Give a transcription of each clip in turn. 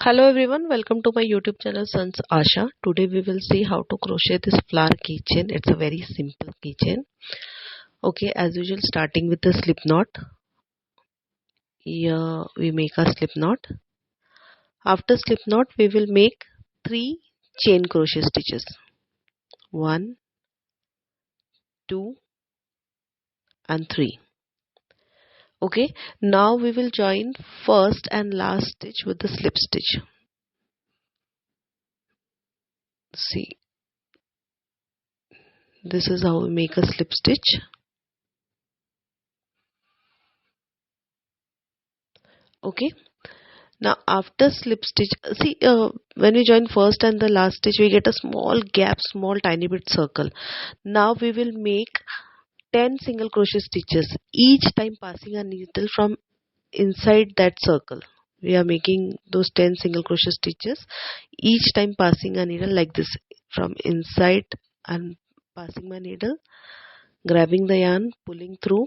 Hello everyone, welcome to my YouTube channel Sanjs Aasha. Today we will see how to crochet this flower keychain. It's a very simple keychain. Okay, as usual, starting with the slip knot. Here we make a slip knot. After slip knot, we will make 3 chain crochet stitches. 1, 2 and 3. Okay, now we will join first and last stitch with the slip stitch. See, this is how we make a slip stitch. Okay, now after slip stitch, see, when we join first and the last stitch, we get a small gap, small tiny bit circle. Now we will make 10 single crochet stitches, each time passing a needle from inside that circle. We are making those 10 single crochet stitches, each time passing a needle like this from inside and passing my needle, grabbing the yarn, pulling through,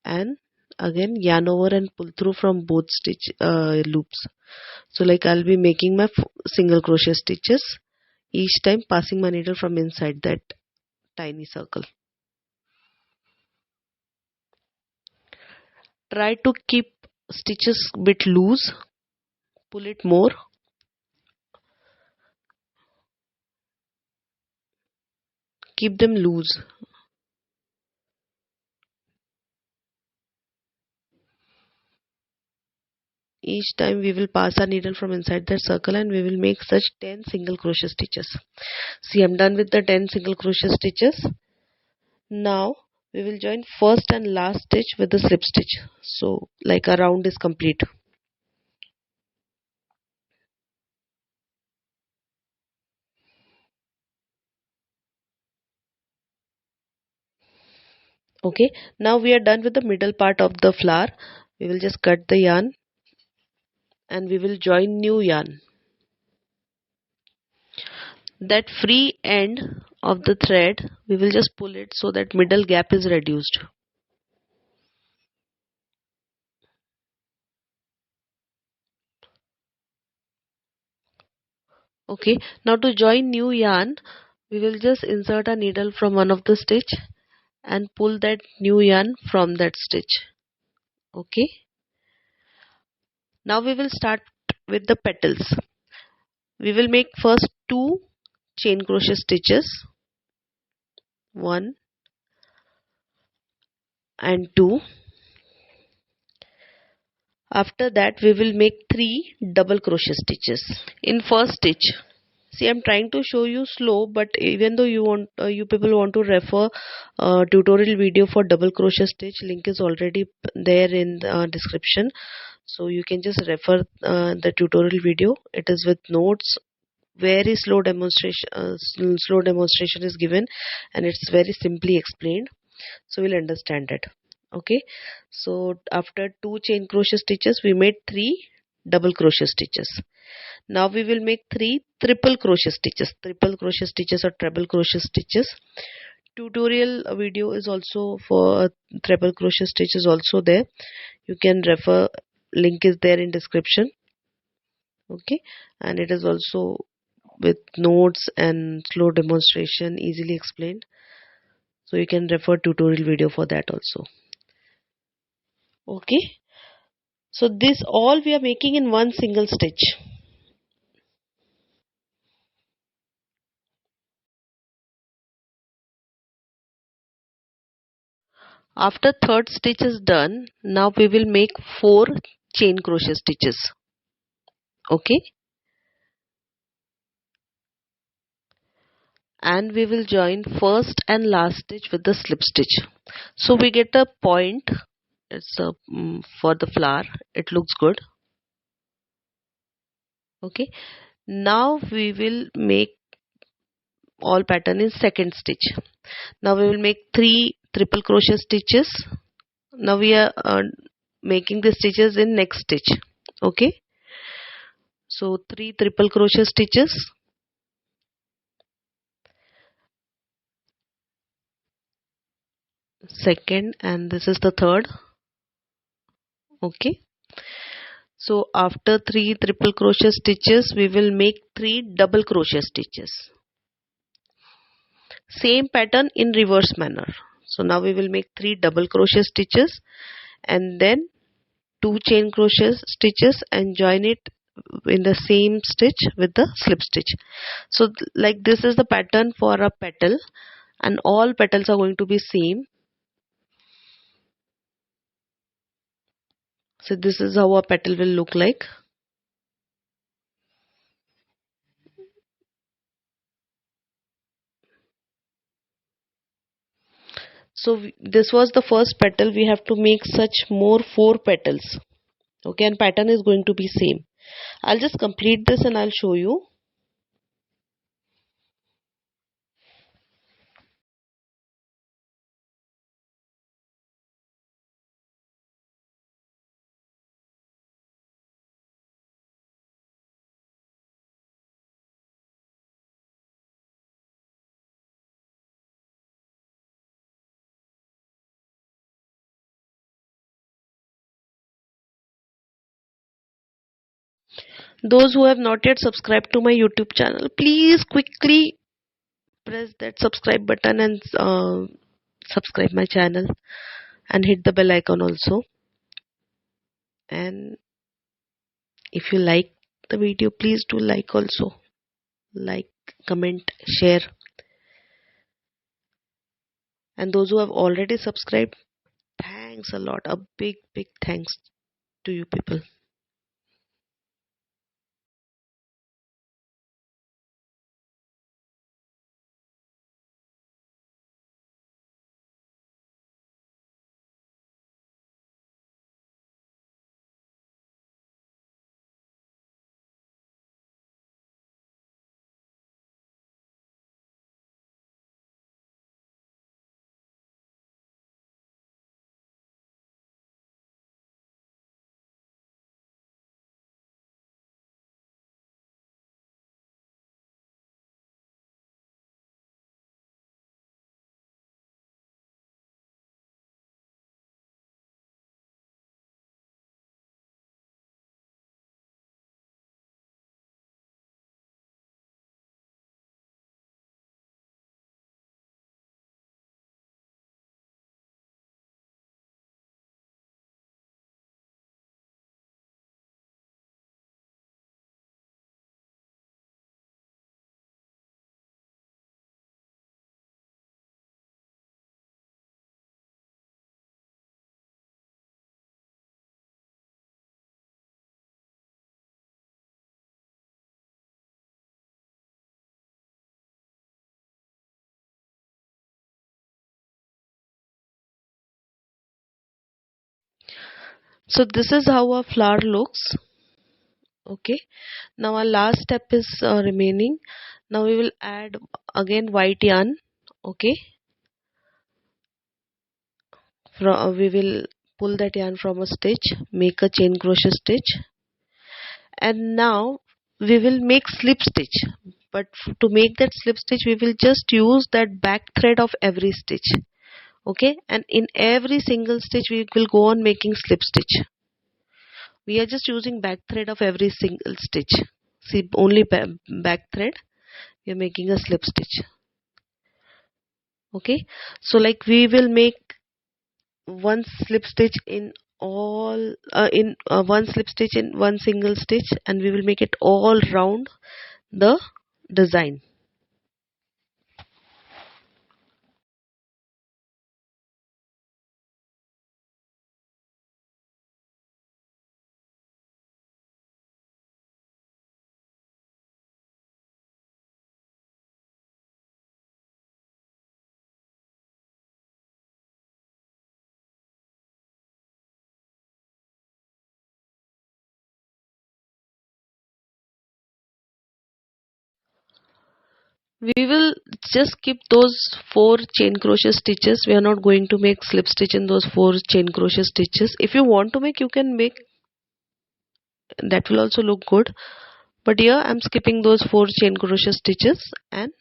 and again yarn over and pull through from both stitch loops. So like I'll be making my single crochet stitches, each time passing my needle from inside that tiny circle. Try to keep stitches bit loose, pull it more. Keep them loose. Each time we will pass our needle from inside that circle and we will make such 10 single crochet stitches. See, I'm done with the 10 single crochet stitches. Now we will join first and last stitch with the slip stitch. So like a round is complete. Okay, now we are done with the middle part of the flower. We will just cut the yarn and we will join new yarn. That free end of the thread, we will just pull it so that middle gap is reduced. Okay, now to join new yarn, we will just insert a needle from one of the stitch and pull that new yarn from that stitch. Okay, now we will start with the petals. We will make first 2 chain crochet stitches, 1 and 2. After that we will make 3 double crochet stitches. In first stitch, see, I'm trying to show you slow, but even though you people want to refer tutorial video for double crochet stitch, link is already there in the description, so you can just refer the tutorial video. It is with notes. Very slow demonstration is given and it's very simply explained, so we'll understand it. Okay, so after 2 chain crochet stitches we made 3 double crochet stitches. Now we will make 3 triple crochet stitches. Triple crochet stitches or treble crochet stitches. Tutorial video is also for treble crochet stitch is also there. You can refer, link is there in description. Okay, and it is also with notes and slow demonstration, easily explained, so you can refer tutorial video for that also. Okay, so this all we are making in one single stitch. After third stitch is done, now we will make 4 chain crochet stitches. Okay, and we will join first and last stitch with the slip stitch, so we get a point. It's for the flower, it looks good. Okay, now we will make all pattern in second stitch. Now we will make 3 triple crochet stitches. Now we are making the stitches in next stitch. Okay, so 3 triple crochet stitches, second, and this is the third. Okay, So after 3 triple crochet stitches we will make 3 double crochet stitches. Same pattern in reverse manner. So now we will make 3 double crochet stitches and then 2 chain crochet stitches and join it in the same stitch with the slip stitch. So like this is the pattern for a petal, and all petals are going to be same. So this is how a petal will look like. So this was the first petal. We have to make such more 4 petals. Okay, and pattern is going to be same. I'll just complete this and I'll show you. Those who have not yet subscribed to my YouTube channel, please quickly press that subscribe button and subscribe my channel and hit the bell icon also. And if you like the video, please do like also. Like, comment, share. And those who have already subscribed, thanks a lot. A big thanks to you people. So this is how a flower looks. Okay, now our last step is remaining. Now we will add again white yarn. Okay, we will pull that yarn from a stitch, make a chain crochet stitch, and now we will make slip stitch. But to make that slip stitch we will just use that back thread of every stitch. Okay, and in every single stitch we will go on making slip stitch. We are just using back thread of every single stitch. See, only back thread we are making a slip stitch. Okay, so like we will make one slip stitch in all one slip stitch in one single stitch, and we will make it all round the design. We will just keep those 4 chain crochet stitches. We are not going to make slip stitch in those 4 chain crochet stitches. If you want to make, you can make, that will also look good, but here I'm skipping those 4 chain crochet stitches, and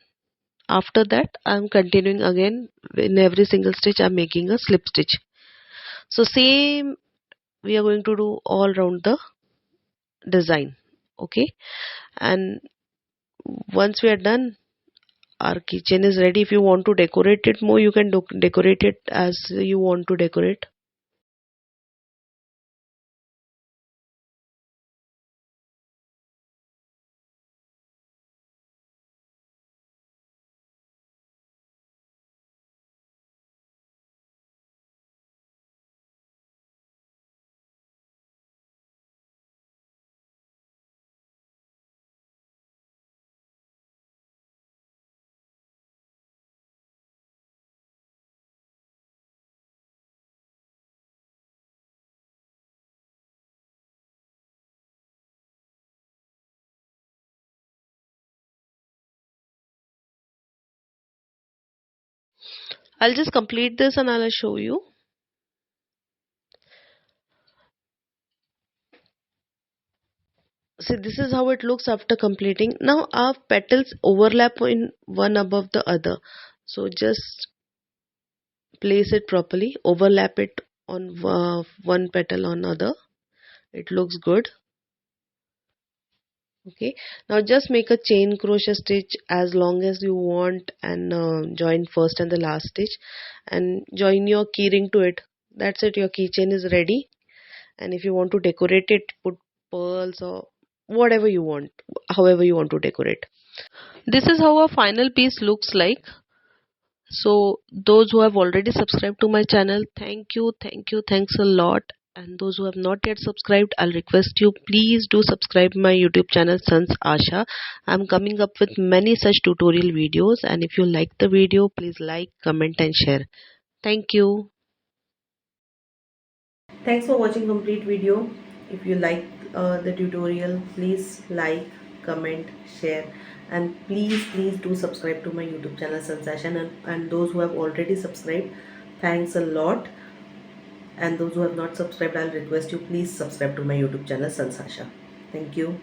after that I'm continuing again. In every single stitch I'm making a slip stitch. So same we are going to do all around the design. Okay, and once we are done, our keychain is ready. If you want to decorate it more, you can decorate it as you want to decorate. I'll just complete this and I'll show you. See, this is how it looks after completing. Now our petals overlap in one above the other. So just place it properly, overlap it on one petal on other. It looks good. Okay, now just make a chain crochet stitch as long as you want and join first and the last stitch and join your keyring to it. That's it, your keychain is ready. And if you want to decorate it, put pearls or whatever you want, however you want to decorate. This is how a final piece looks like. So those who have already subscribed to my channel, thanks a lot. And those who have not yet subscribed, I'll request you, please do subscribe my YouTube channel Sanjs Aasha. I'm coming up with many such tutorial videos, and if you like the video, please like, comment and share. Thank you. Thanks for watching complete video. If you like the tutorial, please like, comment, share, and please do subscribe to my YouTube channel Sanjs Aasha. And those who have already subscribed, thanks a lot. And those who have not subscribed, I'll request you, please subscribe to my YouTube channel Sanjs Aasha. Thank you.